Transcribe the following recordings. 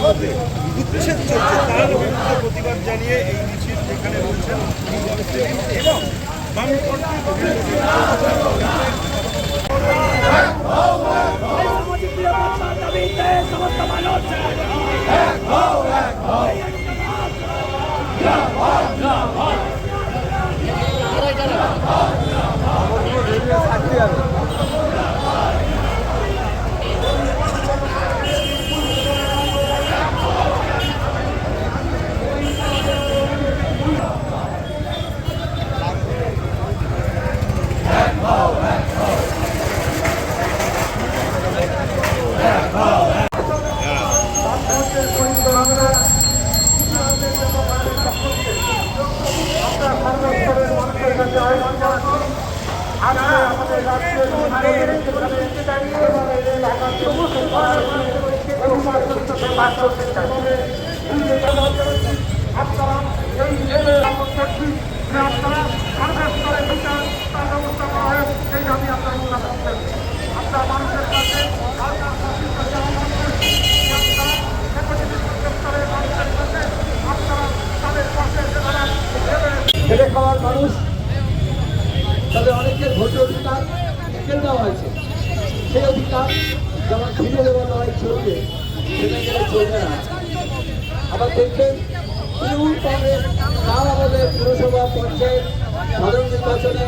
মধ্যে উচ্ছেদ চলছে তার বিরুদ্ধে প্রতিবাদ জানিয়ে এই মিছিল যেখানে রয়েছেন এবং বামপন্থী খেটে খাওয়ার মানুষ তাদের অনেকের ভোটের অধিকার কেড়ে দেওয়া হয়েছে। সেই অধিকার যেমন ফিরে দেওয়ার লড়াই চলবে, সেটা গেলে চলবে না। আবার দেখবেন তৃণমূল কংগ্রেস তার আমাদের পুরসভা পঞ্চায়েত সাধারণ নির্বাচনে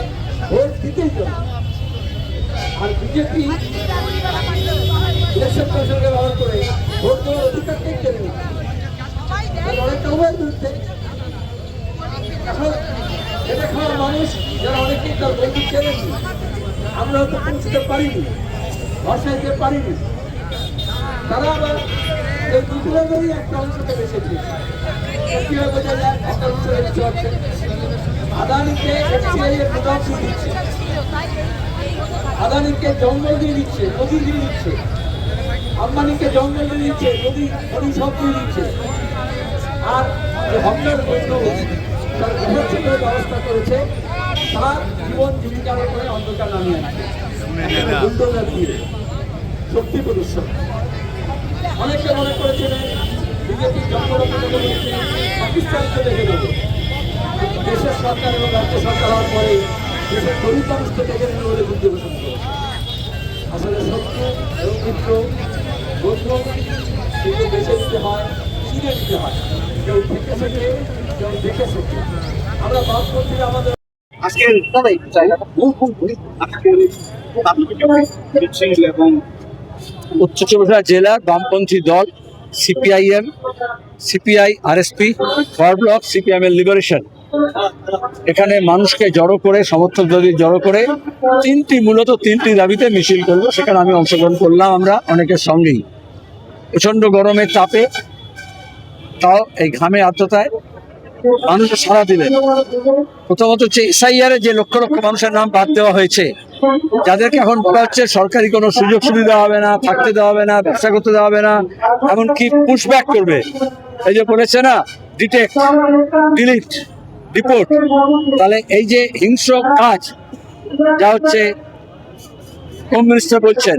ভোট দিতেই চলে, আর বিজেপি ইলেকশন কমিশনকে ব্যবহার করে ভোট দেওয়ার অধিকারটাই কেড়ে নিচ্ছে। লড়াইটা উভয়ের বিরুদ্ধে। এখন খেটে খাওয়ার মানুষ যারা অনেকেই তার বন্ধু চেনেনি, আমরা হয়তো পৌঁছতে পারিনি, বসাইতে পারিনি, তারা আবার এই দুপুরেরই একটা অংশকে বেছে দিয়েছে। কিভাবে বোঝা যায়? আদানিকে এফসিআই এর প্রধান দিচ্ছে, আদানিকে জঙ্গল দিয়ে দিচ্ছে, নদী দিয়ে দিচ্ছে, আম্বানিকে জঙ্গল দিয়ে দিচ্ছে, নদী সব দিয়ে দিচ্ছে। আর যে হকার বন্ধু তার গৃহচ্ছেদের ব্যবস্থা করেছে, তার জীবন জীবিকার উপরে অন্ধকার নামিয়ে আনছে বুলডোজার দিয়ে, শক্তি প্রদর্শন। অনেকে মনে করেছিলেন বিজেপি পাকিস্তানকে দেখে দেবে, দেশের সরকার এবং রাজ্য সরকার হওয়ার পরে দেশের গরিব মানুষকে দেখে নেবে বলে বুদ্ধি পোষণ করে। আসলে শত্রু এবং মিত্র বন্ধু কিন্তু বেছে দিতে হয়, চিনে দিতে হয়, কেউ থেকে শেখে, কেউ দেখে শেখে। আমরা বামপন্থীরা আমাদের আজকের এবং উত্তর চব্বিশ পরগনা জেলার বামপন্থী দল CPIM, CPI, RSP, for block, CPM এর লিবারেশন এখানে মানুষকে জড়ো করে, সমর্থকদের জড়ো করে মূলত তিনটি দাবিতে মিছিল করবো। সেখানে আমি অংশগ্রহণ করলাম, আমরা অনেকের সঙ্গেই। প্রচণ্ড গরমের তাপে, তাও এই ঘামে আর্দ্রতায় মানুষের সাড়া দিলেন। প্রথমত হচ্ছে এসআইআর যে লক্ষ লক্ষ মানুষের নাম বাদ দেওয়া হয়েছে, যাদেরকে এখন বলা হচ্ছে সরকারি কোনো সুযোগ সুবিধা হবে না, থাকতে দেওয়া হবে না, ব্যবসা করতে দেওয়া হবে না, এমনকি পুশব্যাক করবে। এই যে বলেছে না, ডিটেক্ট, ডিলিট, রিপোর্ট। তাহলে এই যে হিংস্র কাজ যা হচ্ছে হোম মিনিস্টার বলছেন,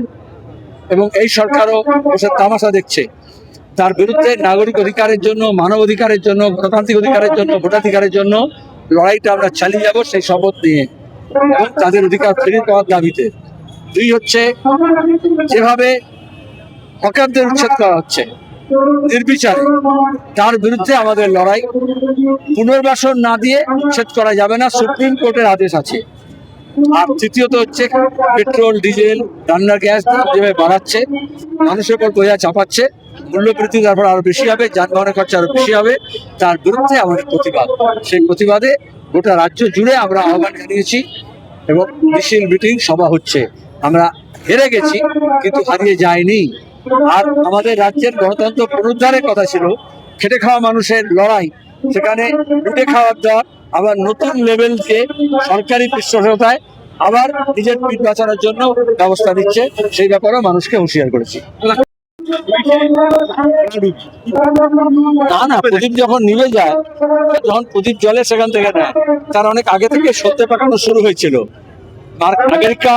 এবং এই সরকারও বসে তামাশা দেখছে, তার বিরুদ্ধে নাগরিক অধিকারের জন্য, মানব অধিকারের জন্য, গণতান্ত্রিক অধিকারের জন্য, ভোটাধিকারের জন্য লড়াইটা আমরা চালিয়ে যাব সেই শপথ নিয়ে, এবং তাদের অধিকার ফিরে পাওয়ার দাবিতে। দুই হচ্ছে যেভাবে হকারদের উচ্ছেদ করা হচ্ছে নির্বিচারে, তার বিরুদ্ধে আমাদের লড়াই। পুনর্বাসন না দিয়ে উচ্ছেদ করা যাবে না, সুপ্রিম কোর্টের আদেশ আছে। আর তৃতীয়ত হচ্ছে পেট্রোল, ডিজেল, রান্নার গ্যাস যেভাবে বাড়াচ্ছে, মানুষের উপর বোঝা চাপাচ্ছে, মূল্যবৃদ্ধি তারপর আরো বেশি হবে, যানবাহনের খরচা আরো বেশি হবে, তার বিরুদ্ধে আমাদের প্রতিবাদ। সেই প্রতিবাদে গোটা রাজ্য জুড়ে আমরা আহ্বান জানিয়েছি এবং মিছিল, মিটিং, সভা হচ্ছে। আমরা হেরে গেছি কিন্তু হারিয়ে যায়নি। আর আমাদের রাজ্যের গণতন্ত্র পুনরুদ্ধারের কথা ছিল, খেটে খাওয়া মানুষের লড়াই, সেখানে লুটে খাওয়ার দেওয়া আবার নতুন লেভেল দিয়ে সরকারি পৃষ্ঠপোষকতায় আবার নিজের পিঠ বাঁচানোর জন্য ব্যবস্থা নিচ্ছে। সেই ব্যাপারে মানুষকে হুঁশিয়ার করেছি। না, প্রদীপ যখন নিভে যায়, যখন প্রদীপ জ্বলে সেখান থেকে নেয়, তার অনেক আগে থেকে সত্যি পাকানো শুরু হয়েছিল। আমেরিকা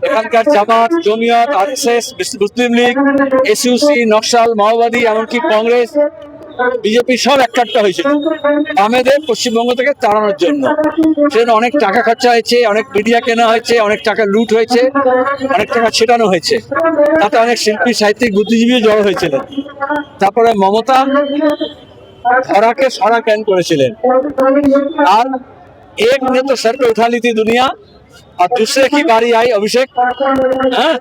এখানকার জামাত, জমিয়ত, আরএসএস, মুসলিম লীগ, এসইউসি, নকশাল, মাওবাদী, এমনকি কংগ্রেস, বিজেপি সব একটা হয়েছিল বামেদের পশ্চিমবঙ্গ থেকে তাড়ানোর জন্য। সেজন্য অনেক টাকা খরচা হয়েছে, অনেক মিডিয়া কেনা হয়েছে, অনেক টাকা লুট হয়েছে, অনেক টাকা ছেটানো হয়েছে। তাতে অনেক শিল্পী, সাহিত্যিক, বুদ্ধিজীবী জড়ো হয়েছিলেন। তারপরে মমতা ধরাকে সরা ক্যান করেছিলেন, আর এক ने तो सर पे उठा ली थी दुनिया और दूसरे की बारी आई अभिषेक, हाँ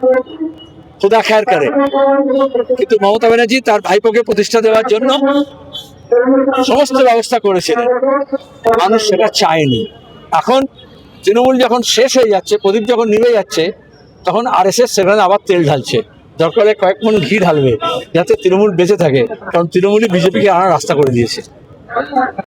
खुदा खैर करे। কিন্তু মমতা ব্যানার্জি তার ভাইপোকে প্রতিষ্ঠা দেওয়ার জন্য সমস্ত ব্যবস্থা করেছিলেন, মানুষ সেটা চায়নি। এখন তৃণমূল যখন শেষ হয়ে যাচ্ছে, প্রদীপ যখন নিভে যাচ্ছে, তখন আরএসএস সেখানে আবার তেল ঢালছে, দরকার হলে কয়েক মণ ঘি ঢালবে যাতে তৃণমূল বেঁচে থাকে, কারণ তৃণমূলই বিজেপিকে আনার রাস্তা করে দিয়েছে।